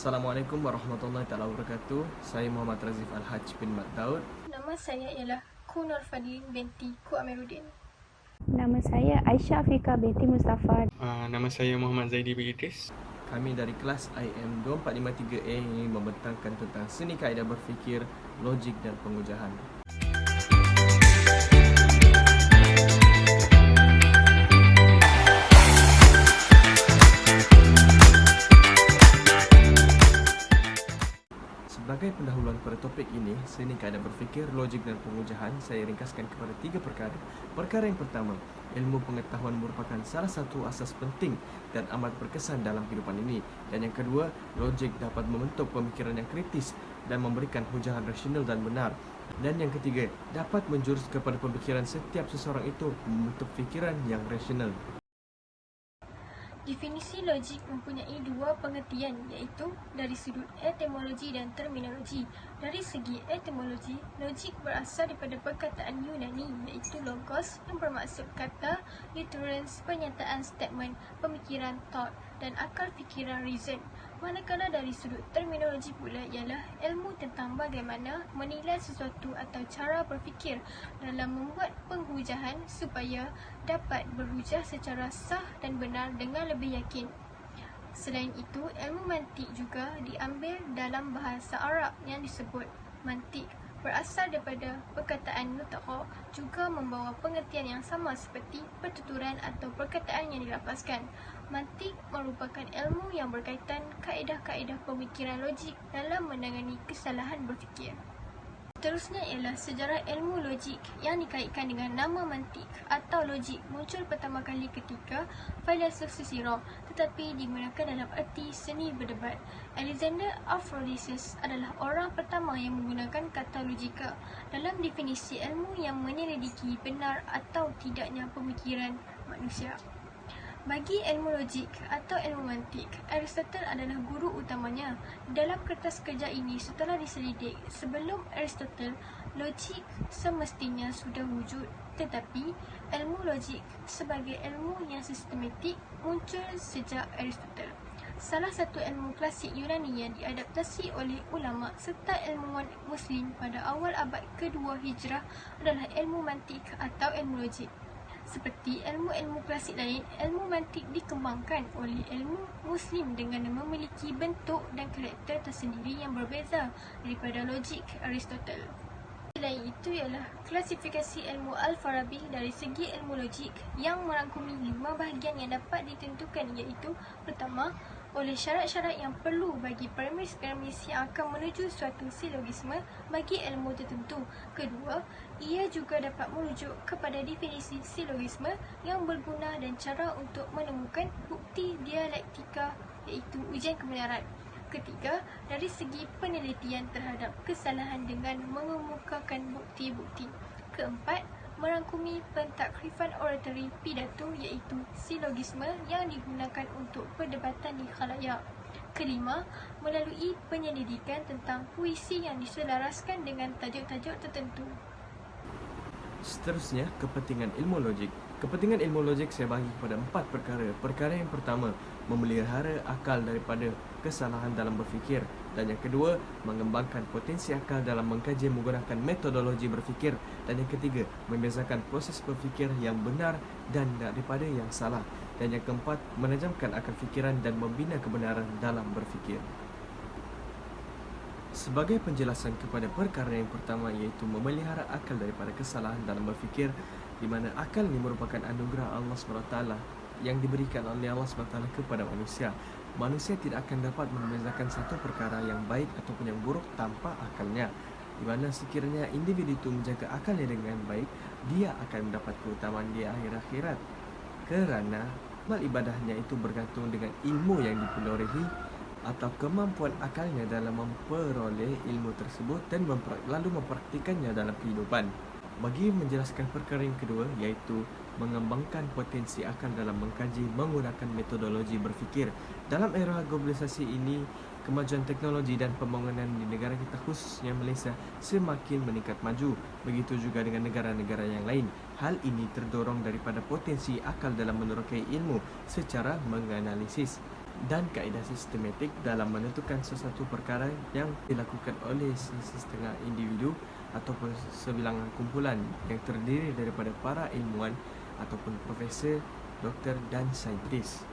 Assalamualaikum warahmatullahi taala wabarakatuh. Saya Muhammad Razif Al-Haj bin Mat Daud. Nama saya ialah Ku Nurfadin binti Ku Amiruddin. Nama saya Aisyah Afika binti Mustafa. Nama saya Muhammad Zaidi bin Idris. Kami dari kelas IM 2453A ini membentangkan tentang seni kaedah berfikir, logik dan pengujahan. Sebagai pendahuluan pada topik ini, seni kaedah berfikir, logik dan pengujahan, saya ringkaskan kepada 3 perkara. Perkara yang pertama, ilmu pengetahuan merupakan salah satu asas penting dan amat berkesan dalam kehidupan ini. Dan yang kedua, logik dapat membentuk pemikiran yang kritis dan memberikan hujahan rasional dan benar. Dan yang ketiga, dapat menjurus kepada pemikiran setiap seseorang itu membentuk fikiran yang rasional. Definisi logik mempunyai dua pengertian, iaitu dari sudut etimologi dan terminologi. Dari segi etimologi, logik berasal daripada perkataan Yunani iaitu logos yang bermaksud kata, utterance, pernyataan, statement, pemikiran, thought dan akal fikiran, reason. Manakala dari sudut terminologi pula ialah ilmu tentang bagaimana menilai sesuatu atau cara berfikir dalam membuat penghujahan supaya dapat berhujah secara sah dan benar dengan lebih yakin. Selain itu, ilmu mantik juga diambil dalam bahasa Arab yang disebut mantik. Berasal daripada perkataan nutqa, juga membawa pengertian yang sama seperti pertuturan atau perkataan yang dilafazkan. Mantik merupakan ilmu yang berkaitan kaedah-kaedah pemikiran logik dalam menangani kesalahan berfikir. Seterusnya ialah sejarah ilmu logik yang dikaitkan dengan nama mantik atau logik muncul pertama kali ketika filsuf sirah, tetapi digunakan dalam erti seni berdebat. Alexander Aphrodisias adalah orang pertama yang menggunakan kata logika dalam definisi ilmu yang menyelidiki benar atau tidaknya pemikiran manusia. Bagi ilmu logik atau ilmu mantik, Aristotle adalah guru utamanya. Dalam kertas kerja ini setelah diselidik, sebelum Aristotle, logik semestinya sudah wujud. Tetapi, ilmu logik sebagai ilmu yang sistematik muncul sejak Aristotle. Salah satu ilmu klasik Yunani yang diadaptasi oleh ulama serta ilmuwan Muslim pada awal abad kedua Hijrah adalah ilmu mantik atau ilmu logik. Seperti ilmu-ilmu klasik lain, ilmu mantik dikembangkan oleh ilmu Muslim dengan memiliki bentuk dan karakter tersendiri yang berbeza daripada logik Aristotle. Selain itu ialah klasifikasi ilmu Al-Farabi dari segi ilmu logik yang merangkumi 5 bahagian yang dapat ditentukan, iaitu pertama, oleh syarat-syarat yang perlu bagi premis-premis yang akan menuju suatu silogisme bagi ilmu tertentu. Kedua, ia juga dapat merujuk kepada definisi silogisme yang berguna dan cara untuk menemukan bukti dialektika iaitu ujian kebenaran. Ketiga, dari segi penelitian terhadap kesalahan dengan mengemukakan bukti-bukti. Keempat, merangkumi pentakrifan oratory pidato iaitu silogisme yang digunakan untuk perdebatan di khalayak. Kelima, melalui penyelidikan tentang puisi yang diselaraskan dengan tajuk-tajuk tertentu. Seterusnya, kepentingan ilmu logik. Kepentingan ilmu logik saya bagi kepada 4 perkara. Perkara yang pertama, memelihara akal daripada kesalahan dalam berfikir. Dan yang kedua, mengembangkan potensi akal dalam mengkaji menggunakan metodologi berfikir. Dan yang ketiga, membezakan proses berfikir yang benar dan daripada yang salah. Dan yang keempat, menajamkan akal fikiran dan membina kebenaran dalam berfikir. Sebagai penjelasan kepada perkara yang pertama, iaitu memelihara akal daripada kesalahan dalam berfikir, di mana akal ini merupakan anugerah Allah SWT yang diberikan oleh Allah SWT kepada manusia. Manusia tidak akan dapat membezakan satu perkara yang baik ataupun yang buruk tanpa akalnya. Di mana sekiranya individu itu menjaga akalnya dengan baik, dia akan mendapat keutamaan di akhirat. Kerana amal ibadahnya itu bergantung dengan ilmu yang diperolehi atau kemampuan akalnya dalam memperoleh ilmu tersebut dan lalu mempraktikannya dalam kehidupan. Bagi menjelaskan perkara yang kedua, iaitu mengembangkan potensi akal dalam mengkaji menggunakan metodologi berfikir. Dalam era globalisasi ini, kemajuan teknologi dan pembangunan di negara kita khususnya Malaysia semakin meningkat maju. Begitu juga dengan negara-negara yang lain. Hal ini terdorong daripada potensi akal dalam menerokai ilmu secara menganalisis. dan kaedah sistematik dalam menentukan sesuatu perkara yang dilakukan oleh setengah individu ataupun sebilangan kumpulan yang terdiri daripada para ilmuwan ataupun profesor, doktor dan saintis.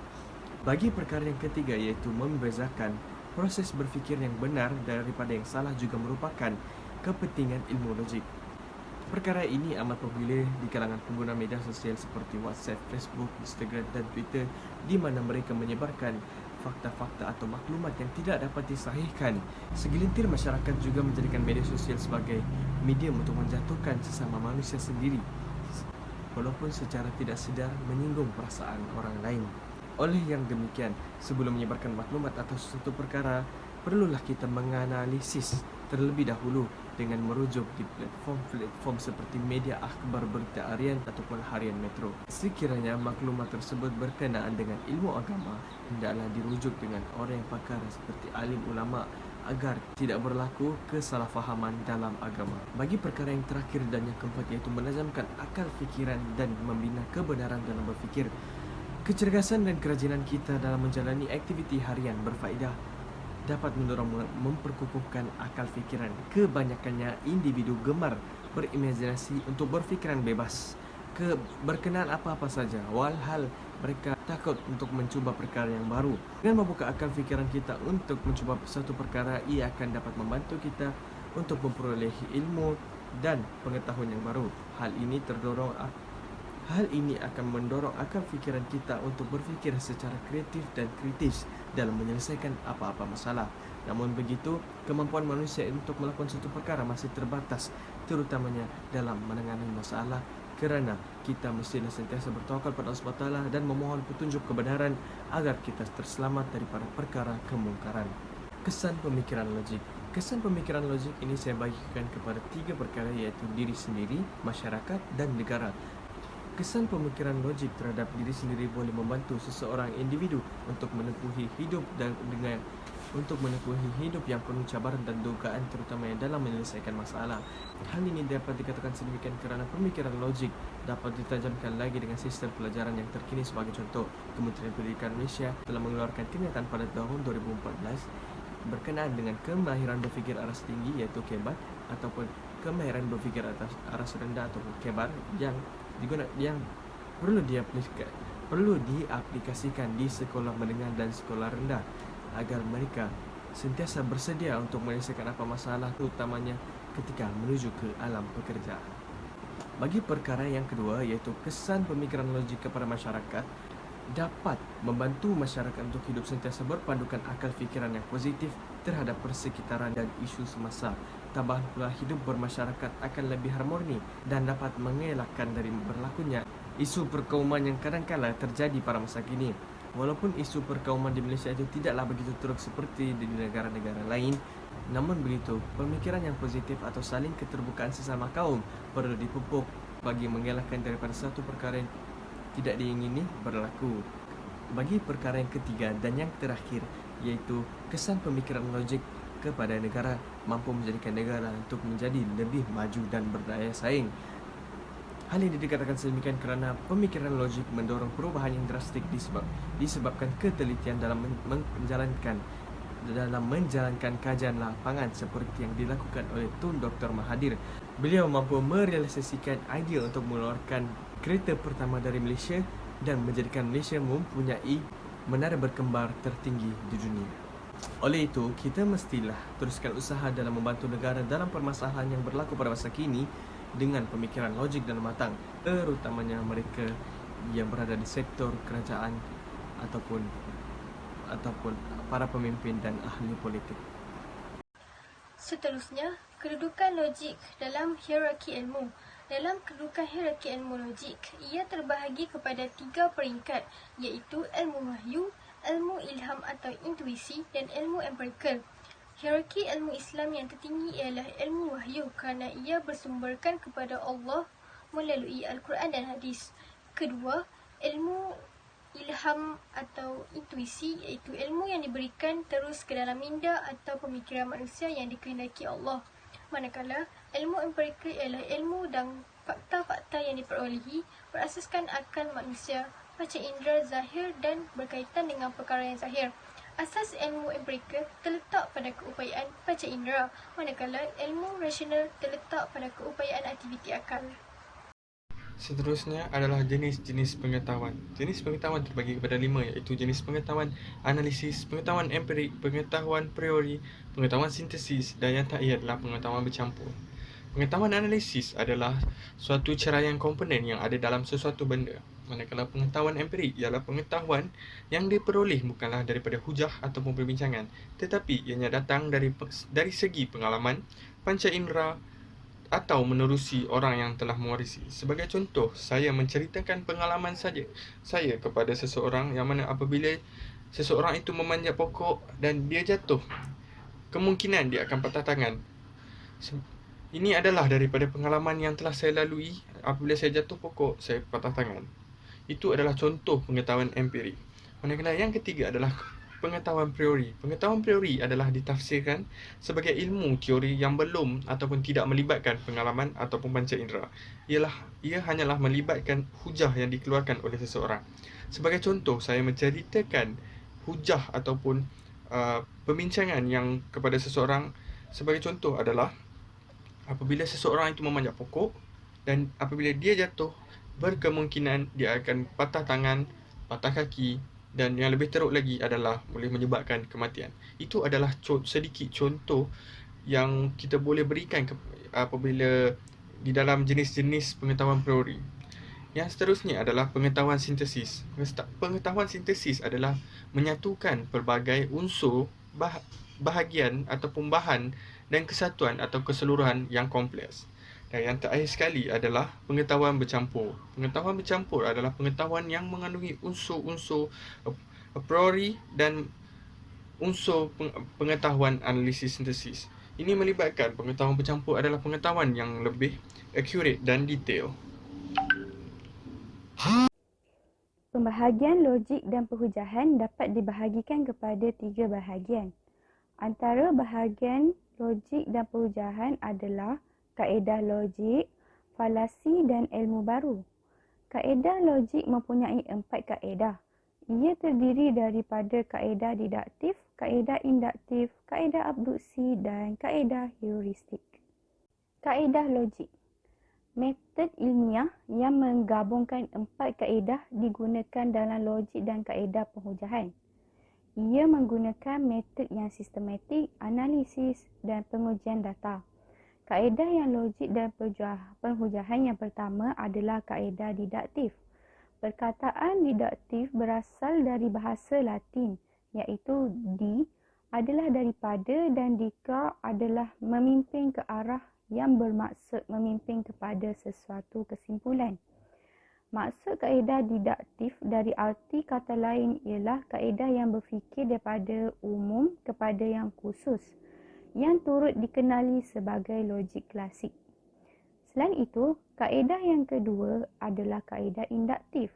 Bagi perkara yang ketiga iaitu membezakan proses berfikir yang benar daripada yang salah juga merupakan kepentingan ilmu logik. Perkara ini amat popular di kalangan pengguna media sosial seperti WhatsApp, Facebook, Instagram dan Twitter, di mana mereka menyebarkan fakta-fakta atau maklumat yang tidak dapat disahihkan. Segelintir masyarakat juga menjadikan media sosial sebagai medium untuk menjatuhkan sesama manusia sendiri, walaupun secara tidak sedar menyinggung perasaan orang lain. Oleh yang demikian, sebelum menyebarkan maklumat atau sesuatu perkara, perlulah kita menganalisis terlebih dahulu dengan merujuk di platform seperti media akhbar berita harian ataupun harian Metro. Sekiranya maklumat tersebut berkenaan dengan ilmu agama, hendaklah dirujuk dengan orang yang pakar seperti alim ulama agar tidak berlaku kesalahfahaman dalam agama. Bagi perkara yang terakhir dan yang keempat iaitu menajamkan akal fikiran dan membina kebenaran dalam berfikir. Kecergasan dan kerajinan kita dalam menjalani aktiviti harian berfaedah dapat mendorong memperkukuhkan akal fikiran. Kebanyakannya individu gemar berimajinasi untuk berfikiran bebas berkenaan apa-apa saja, walhal mereka takut untuk mencuba perkara yang baru. Dengan membuka akal fikiran kita untuk mencuba satu perkara, ia akan dapat membantu kita untuk memperoleh ilmu dan pengetahuan yang baru. Hal ini akan mendorong akal fikiran kita untuk berfikir secara kreatif dan kritis dalam menyelesaikan apa-apa masalah. Namun begitu, kemampuan manusia untuk melakukan suatu perkara masih terbatas, terutamanya dalam menangani masalah, kerana kita mestilah sentiasa bertawakal pada Allah SWT dan memohon petunjuk kebenaran agar kita terselamat daripada perkara kemungkaran. Kesan pemikiran logik. Kesan pemikiran logik ini saya bagikan kepada 3 perkara iaitu diri sendiri, masyarakat dan negara. Kesan pemikiran logik terhadap diri sendiri boleh membantu seseorang individu untuk menempuhi hidup yang penuh cabaran dan dugaan, terutamanya dalam menyelesaikan masalah. Hal ini dapat dikatakan sedemikian kerana pemikiran logik dapat ditajamkan lagi dengan sistem pelajaran yang terkini. Sebagai contoh, Kementerian Pendidikan Malaysia telah mengeluarkan kenyataan pada tahun 2014 berkenaan dengan kemahiran berfikir aras tinggi iaitu KEBAR ataupun kemahiran berfikir aras rendah ataupun KEBAR yang perlu diaplikasikan di sekolah menengah dan sekolah rendah agar mereka sentiasa bersedia untuk menyelesaikan apa masalah, terutamanya ketika menuju ke alam pekerjaan. Bagi perkara yang kedua iaitu kesan pemikiran logik kepada masyarakat dapat membantu masyarakat untuk hidup sentiasa berpandukan akal fikiran yang positif terhadap persekitaran dan isu semasa. Tambahan pula, hidup bermasyarakat akan lebih harmoni dan dapat mengelakkan dari berlakunya isu perkauman yang kadang-kala terjadi pada masa kini. Walaupun isu perkauman di Malaysia itu tidaklah begitu teruk seperti di negara-negara lain, namun begitu, pemikiran yang positif atau saling keterbukaan sesama kaum perlu dipupuk bagi mengelakkan daripada satu perkara yang tidak diingini berlaku. Bagi perkara yang ketiga dan yang terakhir iaitu kesan pemikiran logik kepada negara mampu menjadikan negara untuk menjadi lebih maju dan berdaya saing. Hal ini dikatakan sedemikian kerana pemikiran logik mendorong perubahan yang drastik disebabkan ketelitian dalam menjalankan kajian lapangan seperti yang dilakukan oleh Tun Dr. Mahathir. Beliau mampu merealisasikan idea untuk mengeluarkan kereta pertama dari Malaysia dan menjadikan Malaysia mempunyai menara berkembar tertinggi di dunia. Oleh itu, kita mestilah teruskan usaha dalam membantu negara dalam permasalahan yang berlaku pada masa kini dengan pemikiran logik dan matang, terutamanya mereka yang berada di sektor kerajaan ataupun para pemimpin dan ahli politik. Seterusnya, kedudukan logik dalam hierarki ilmu. Dalam kedudukan hierarki ilmu logik, ia terbahagi kepada 3 peringkat iaitu ilmu wahyu, ilmu ilham atau intuisi dan ilmu empirikal. Hierarki ilmu Islam yang tertinggi ialah ilmu wahyu kerana ia bersumberkan kepada Allah melalui Al-Quran dan Hadis. Kedua, ilmu ilham atau intuisi iaitu ilmu yang diberikan terus ke dalam minda atau pemikiran manusia yang dikehendaki Allah. Manakala ilmu empirikal ialah ilmu Fakta-fakta yang diperolehi berasaskan akal manusia, panca indera zahir dan berkaitan dengan perkara yang zahir. Asas ilmu empirikal terletak pada keupayaan panca indera, manakala ilmu rasional terletak pada keupayaan aktiviti akal. Seterusnya adalah jenis-jenis pengetahuan. Jenis pengetahuan terbagi kepada 5, iaitu jenis pengetahuan analisis, pengetahuan empirik, pengetahuan priori, pengetahuan sintesis, dan yang terakhir adalah pengetahuan bercampur. Pengetahuan analisis adalah suatu ceraian komponen yang ada dalam sesuatu benda. Manakala pengetahuan empirik ialah pengetahuan yang diperoleh bukanlah daripada hujah ataupun perbincangan, tetapi ianya datang dari segi pengalaman, panca indera atau menerusi orang yang telah mewarisi. Sebagai contoh, saya menceritakan pengalaman saya kepada seseorang yang mana apabila seseorang itu memanjat pokok dan dia jatuh, kemungkinan dia akan patah tangan. Ini adalah daripada pengalaman yang telah saya lalui. Apabila saya jatuh pokok, saya patah tangan. Itu adalah contoh pengetahuan empirik. Manakala yang ketiga adalah pengetahuan priori. Pengetahuan priori adalah ditafsirkan sebagai ilmu teori yang belum ataupun tidak melibatkan pengalaman ataupun panca indera. Ia hanyalah melibatkan hujah yang dikeluarkan oleh seseorang. Sebagai contoh, saya menceritakan hujah ataupun perbincangan yang kepada seseorang. Sebagai contoh adalah apabila seseorang itu memanjat pokok dan apabila dia jatuh, berkemungkinan dia akan patah tangan, patah kaki, dan yang lebih teruk lagi adalah boleh menyebabkan kematian. Itu adalah sedikit contoh yang kita boleh berikan apabila di dalam jenis-jenis pengetahuan priori. Yang seterusnya adalah pengetahuan sintesis. Pengetahuan sintesis adalah menyatukan pelbagai unsur, bahagian ataupun bahan dan kesatuan atau keseluruhan yang kompleks. Dan yang terakhir sekali adalah pengetahuan bercampur. Pengetahuan bercampur adalah pengetahuan yang mengandungi unsur-unsur a priori dan unsur pengetahuan analisis sintesis. Ini melibatkan pengetahuan bercampur adalah pengetahuan yang lebih accurate dan detail. Pembahagian logik dan perhujahan dapat dibahagikan kepada 3 bahagian. Antara bahagian logik dan perhujahan adalah kaedah logik, falasi dan ilmu baru. Kaedah logik mempunyai 4 kaedah. Ia terdiri daripada kaedah didaktif, kaedah induktif, kaedah abduksi dan kaedah heuristik. Kaedah logik. Metod ilmiah yang menggabungkan 4 kaedah digunakan dalam logik dan kaedah perhujahan. Ia menggunakan metod yang sistematik, analisis dan pengujian data. Kaedah yang logik dan perhujahan yang pertama adalah kaedah didaktif. Perkataan didaktif berasal dari bahasa Latin, iaitu di adalah daripada dan dikra adalah memimpin ke arah yang bermaksud memimpin kepada sesuatu kesimpulan. Maksud kaedah didaktif dari arti kata lain ialah kaedah yang berfikir daripada umum kepada yang khusus, yang turut dikenali sebagai logik klasik. Selain itu, kaedah yang kedua adalah kaedah induktif.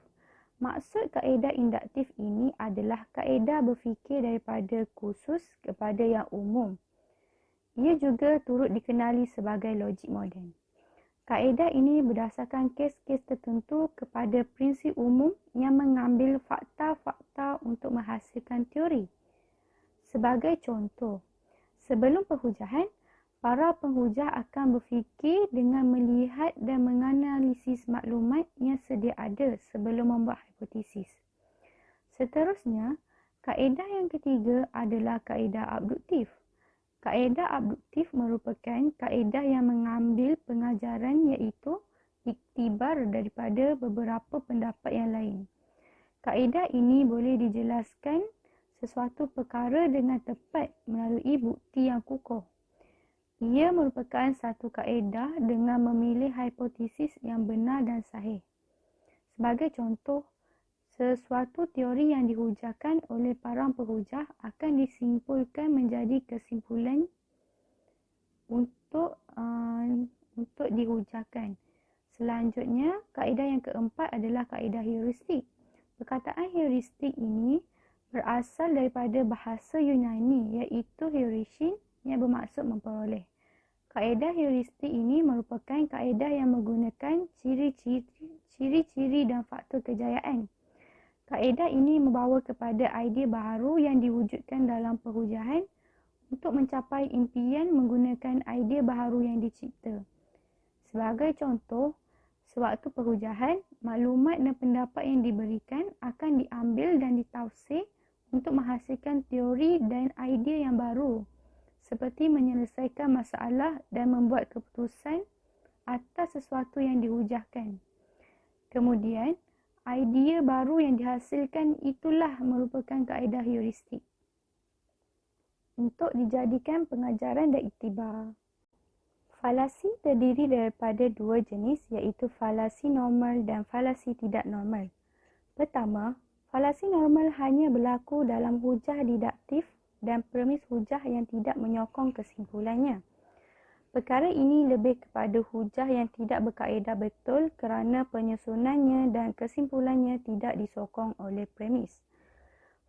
Maksud kaedah induktif ini adalah kaedah berfikir daripada khusus kepada yang umum. Ia juga turut dikenali sebagai logik moden. Kaedah ini berdasarkan kes-kes tertentu kepada prinsip umum yang mengambil fakta-fakta untuk menghasilkan teori. Sebagai contoh, sebelum perhujahan, para penghujah akan berfikir dengan melihat dan menganalisis maklumat yang sedia ada sebelum membuat hipotesis. Seterusnya, kaedah yang ketiga adalah kaedah abduktif. Kaedah abduktif merupakan kaedah yang mengambil pengajaran iaitu iktibar daripada beberapa pendapat yang lain. Kaedah ini boleh dijelaskan sesuatu perkara dengan tepat melalui bukti yang kukuh. Ia merupakan satu kaedah dengan memilih hipotesis yang benar dan sahih. Sebagai contoh, sesuatu teori yang dihujahkan oleh para penghujah akan disimpulkan menjadi kesimpulan untuk dihujahkan. Selanjutnya, kaedah yang keempat adalah kaedah heuristik. Perkataan heuristik ini berasal daripada bahasa Yunani iaitu heurishin yang bermaksud memperoleh. Kaedah heuristik ini merupakan kaedah yang menggunakan ciri-ciri dan faktor kejayaan. Kaedah ini membawa kepada idea baharu yang diwujudkan dalam perhujahan untuk mencapai impian menggunakan idea baharu yang dicipta. Sebagai contoh, sewaktu perhujahan, maklumat dan pendapat yang diberikan akan diambil dan ditafsir untuk menghasilkan teori dan idea yang baru, seperti menyelesaikan masalah dan membuat keputusan atas sesuatu yang dihujahkan. Kemudian, idea baru yang dihasilkan itulah merupakan kaedah heuristik untuk dijadikan pengajaran dan iktibar. Falasi terdiri daripada dua jenis, iaitu falasi normal dan falasi tidak normal. Pertama, falasi normal hanya berlaku dalam hujah didaktif dan premis hujah yang tidak menyokong kesimpulannya. Perkara ini lebih kepada hujah yang tidak berkaedah betul kerana penyusunannya dan kesimpulannya tidak disokong oleh premis.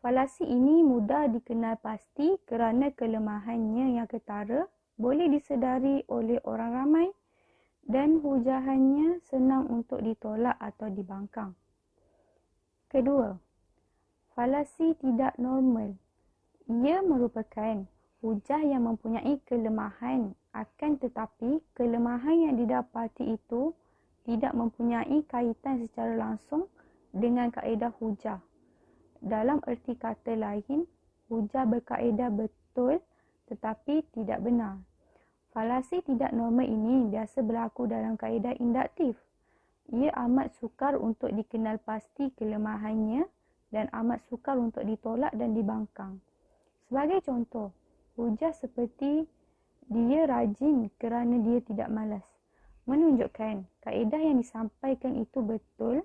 Falasi ini mudah dikenal pasti kerana kelemahannya yang ketara boleh disedari oleh orang ramai dan hujahannya senang untuk ditolak atau dibangkang. Kedua, falasi tidak normal. Ia merupakan hujah yang mempunyai kelemahan, akan tetapi kelemahan yang didapati itu tidak mempunyai kaitan secara langsung dengan kaedah hujah. Dalam erti kata lain, hujah berkaedah betul tetapi tidak benar. Falasi tidak normal ini biasa berlaku dalam kaedah induktif. Ia amat sukar untuk dikenal pasti kelemahannya dan amat sukar untuk ditolak dan dibangkang. Sebagai contoh, hujah seperti dia rajin kerana dia tidak malas menunjukkan kaedah yang disampaikan itu betul,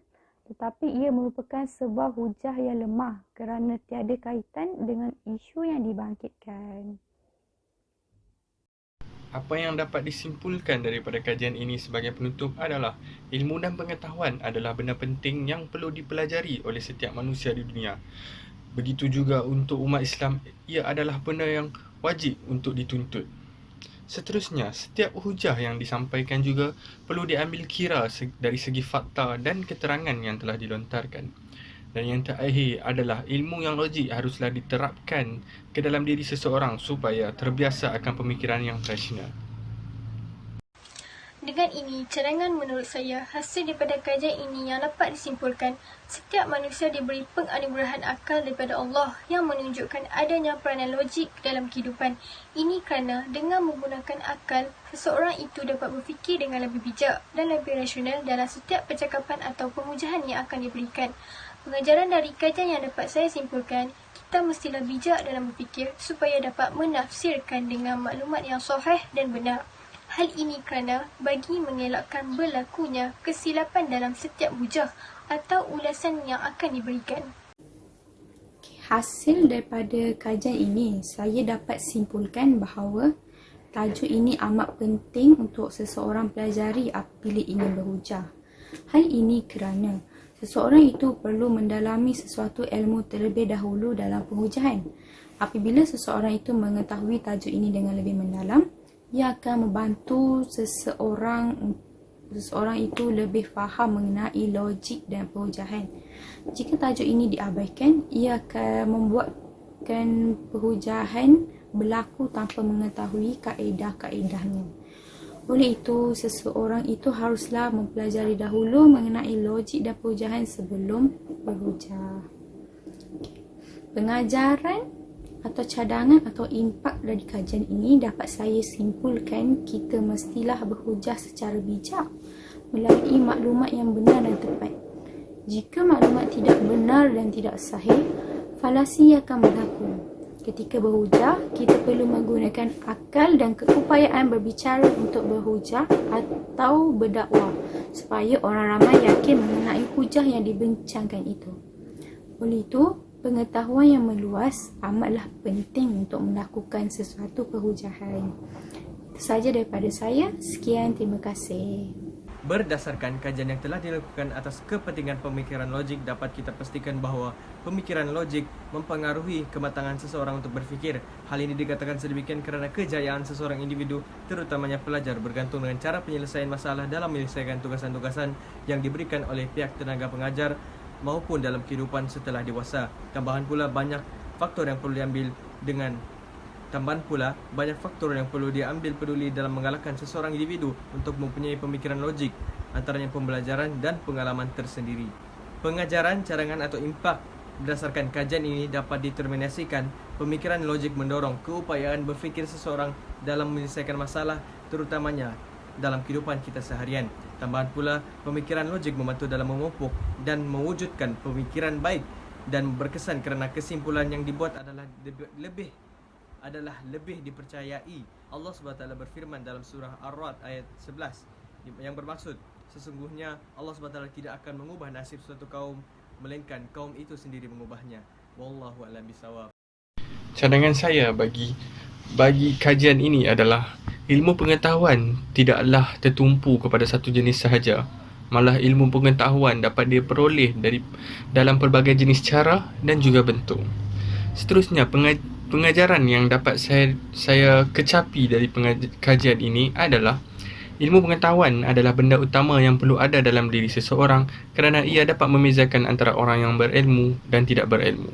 tetapi ia merupakan sebuah hujah yang lemah kerana tiada kaitan dengan isu yang dibangkitkan. Apa yang dapat disimpulkan daripada kajian ini sebagai penutup adalah ilmu dan pengetahuan adalah benda penting yang perlu dipelajari oleh setiap manusia di dunia. Begitu juga untuk umat Islam, ia adalah benda yang wajib untuk dituntut. Seterusnya, setiap hujah yang disampaikan juga perlu diambil kira dari segi fakta dan keterangan yang telah dilontarkan. Dan yang terakhir adalah ilmu yang logik haruslah diterapkan ke dalam diri seseorang supaya terbiasa akan pemikiran yang rasional. Dengan ini, cadangan menurut saya, hasil daripada kajian ini yang dapat disimpulkan, setiap manusia diberi penganugerahan akal daripada Allah yang menunjukkan adanya peranan logik dalam kehidupan. Ini kerana dengan menggunakan akal, seseorang itu dapat berfikir dengan lebih bijak dan lebih rasional dalam setiap percakapan atau pemujahan yang akan diberikan. Pengajaran dari kajian yang dapat saya simpulkan, kita mestilah bijak dalam berfikir supaya dapat menafsirkan dengan maklumat yang sahih dan benar. Hal ini kerana bagi mengelakkan berlakunya kesilapan dalam setiap hujah atau ulasan yang akan diberikan. Hasil daripada kajian ini, saya dapat simpulkan bahawa tajuk ini amat penting untuk seseorang pelajari apabila ingin berhujah. Hal ini kerana seseorang itu perlu mendalami sesuatu ilmu terlebih dahulu dalam pengujahan. Apabila seseorang itu mengetahui tajuk ini dengan lebih mendalam, ia akan membantu seseorang itu lebih faham mengenai logik dan pengujahan. Jika tajuk ini diabaikan, ia akan membuatkan pengujahan berlaku tanpa mengetahui kaedah-kaedahnya. Oleh itu, seseorang itu haruslah mempelajari dahulu mengenai logik dan pengujahan sebelum berhujah. Pengajaran atau cadangan atau impak dari kajian ini dapat saya simpulkan kita mestilah berhujah secara bijak melalui maklumat yang benar dan tepat. Jika maklumat tidak benar dan tidak sahih, falasi akan berlaku. Ketika berhujah, kita perlu menggunakan akal dan keupayaan berbicara untuk berhujah atau berdakwah supaya orang ramai yakin mengenai hujah yang dibincangkan itu. Oleh itu, pengetahuan yang meluas amatlah penting untuk melakukan sesuatu perhujahan. Itu sahaja daripada saya. Sekian, terima kasih. Berdasarkan kajian yang telah dilakukan atas kepentingan pemikiran logik, dapat kita pastikan bahawa pemikiran logik mempengaruhi kematangan seseorang untuk berfikir. Hal ini dikatakan sedemikian kerana kejayaan seseorang individu, terutamanya pelajar, bergantung dengan cara penyelesaian masalah dalam menyelesaikan tugasan-tugasan yang diberikan oleh pihak tenaga pengajar maupun dalam kehidupan setelah dewasa. Tambahan pula banyak faktor yang perlu diambil peduli dalam mengalahkan seseorang individu untuk mempunyai pemikiran logik, antaranya pembelajaran dan pengalaman tersendiri. Pengajaran, cadangan atau impak berdasarkan kajian ini dapat determinasikan pemikiran logik mendorong keupayaan berfikir seseorang dalam menyelesaikan masalah, terutamanya dalam kehidupan kita seharian. Tambahan pula, pemikiran logik membantu dalam memupuk dan mewujudkan pemikiran baik dan berkesan kerana kesimpulan yang dibuat adalah lebih dipercayai. Allah SWT berfirman dalam surah Ar-Ra'd ayat 11 yang bermaksud, sesungguhnya Allah SWT tidak akan mengubah nasib suatu kaum, melainkan kaum itu sendiri mengubahnya. Wallahu a'lam bishawab. Cadangan saya bagi kajian ini adalah ilmu pengetahuan tidaklah tertumpu kepada satu jenis sahaja. Malah ilmu pengetahuan dapat diperoleh dalam pelbagai jenis cara dan juga bentuk. Seterusnya, pengajaran yang dapat saya kecapi dari kajian ini adalah ilmu pengetahuan adalah benda utama yang perlu ada dalam diri seseorang kerana ia dapat membezakan antara orang yang berilmu dan tidak berilmu.